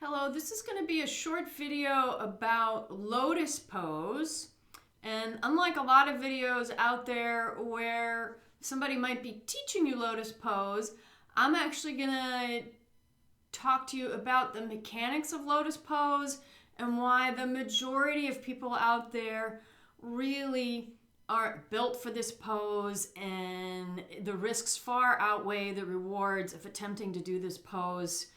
Hello, this is going to be a short video about Lotus pose. And unlike a lot of videos out there where somebody might be teaching you Lotus pose, I'm actually going to talk to you about the mechanics of Lotus pose and why the majority of people out there really aren't built for this pose, and the risks far outweigh the rewards of attempting to do this pose.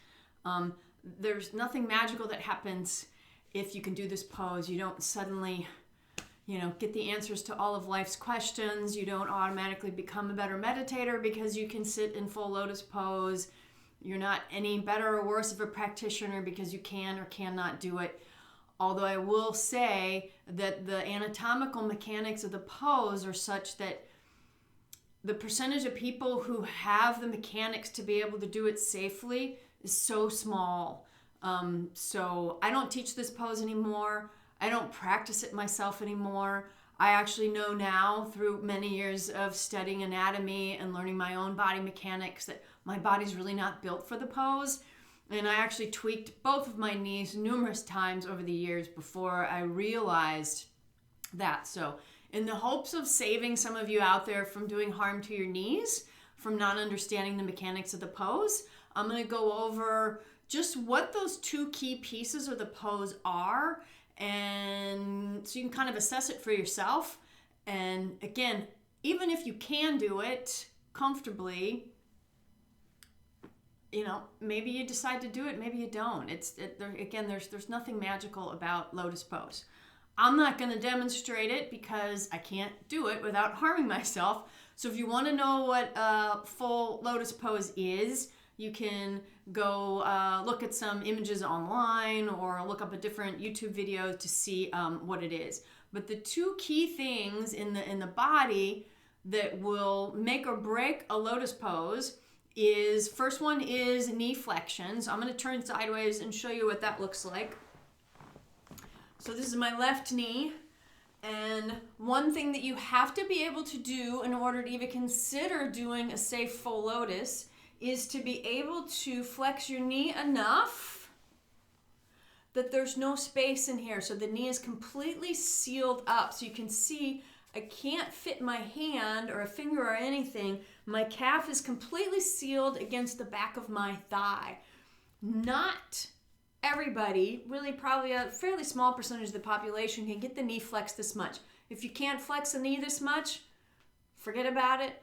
There's nothing magical that happens if you can do this pose. You don't suddenly, get the answers to all of life's questions. You don't automatically become a better meditator because you can sit in full lotus pose. You're not any better or worse of a practitioner because you can or cannot do it. Although I will say that the anatomical mechanics of the pose are such that the percentage of people who have the mechanics to be able to do it safely is so small. So I don't teach this pose anymore. I don't practice it myself anymore. I actually know now through many years of studying anatomy and learning my own body mechanics that my body's really not built for the pose. And I actually tweaked both of my knees numerous times over the years before I realized that. So in the hopes of saving some of you out there from doing harm to your knees, from not understanding the mechanics of the pose, I'm going to go over just what those two key pieces of the pose are, and so you can kind of assess it for yourself. And again, even if you can do it comfortably, maybe you decide to do it, maybe you don't. There's nothing magical about Lotus pose. I'm not going to demonstrate it because I can't do it without harming myself. So if you want to know what full Lotus pose is, you can go look at some images online or look up a different YouTube video to see what it is. But the two key things in the body that will make or break a Lotus pose is, first one is knee flexion. So I'm going to turn sideways and show you what that looks like. So this is my left knee. And one thing that you have to be able to do in order to even consider doing a safe full lotus is to be able to flex your knee enough that there's no space in here. So the knee is completely sealed up. So you can see I can't fit my hand or a finger or anything. My calf is completely sealed against the back of my thigh. Not everybody, really probably a fairly small percentage of the population, can get the knee flexed this much. If you can't flex the knee this much, forget about it.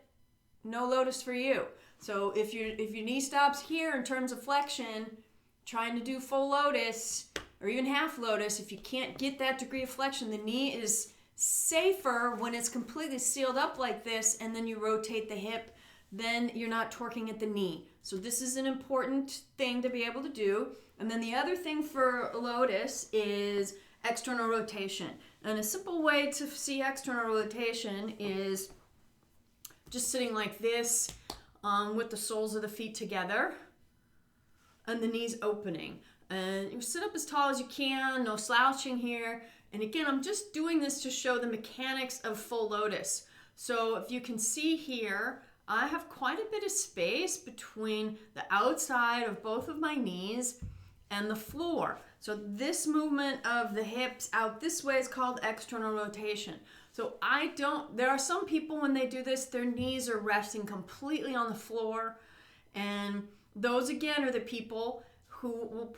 No Lotus for you. So if your knee stops here in terms of flexion, trying to do full Lotus or even half Lotus, if you can't get that degree of flexion, the knee is safer when it's completely sealed up like this, and then you rotate the hip, then you're not torquing at the knee. So this is an important thing to be able to do. And then the other thing for Lotus is external rotation. And a simple way to see external rotation is just sitting like this with the soles of the feet together and the knees opening. And you sit up as tall as you can, no slouching here. And again, I'm just doing this to show the mechanics of full Lotus. So if you can see here, I have quite a bit of space between the outside of both of my knees and the floor. So this movement of the hips out this way is called external rotation. So there are some people when they do this, their knees are resting completely on the floor. And those again are the people who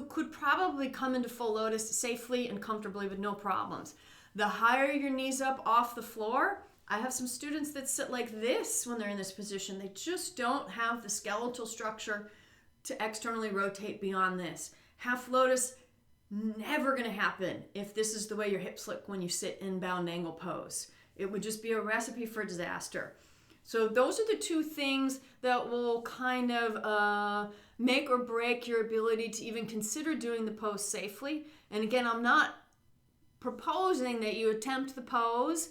could probably come into full Lotus safely and comfortably with no problems. The higher your knees up off the floor, I have some students that sit like this when they're in this position. They just don't have the skeletal structure to externally rotate beyond this. Half Lotus, never going to happen if this is the way your hips look when you sit in bound angle pose. It would just be a recipe for disaster. So those are the two things that will kind of make or break your ability to even consider doing the pose safely. And again, I'm not proposing that you attempt the pose.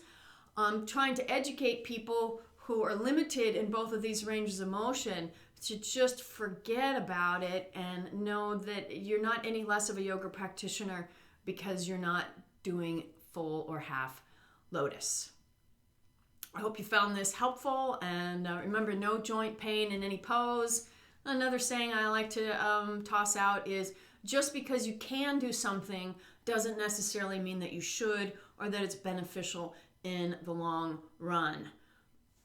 I'm trying to educate people who are limited in both of these ranges of motion to just forget about it and know that you're not any less of a yoga practitioner because you're not doing full or half Lotus. I hope you found this helpful, and remember, no joint pain in any pose. Another saying I like to toss out is, Just because you can do something doesn't necessarily mean that you should or that it's beneficial in the long run.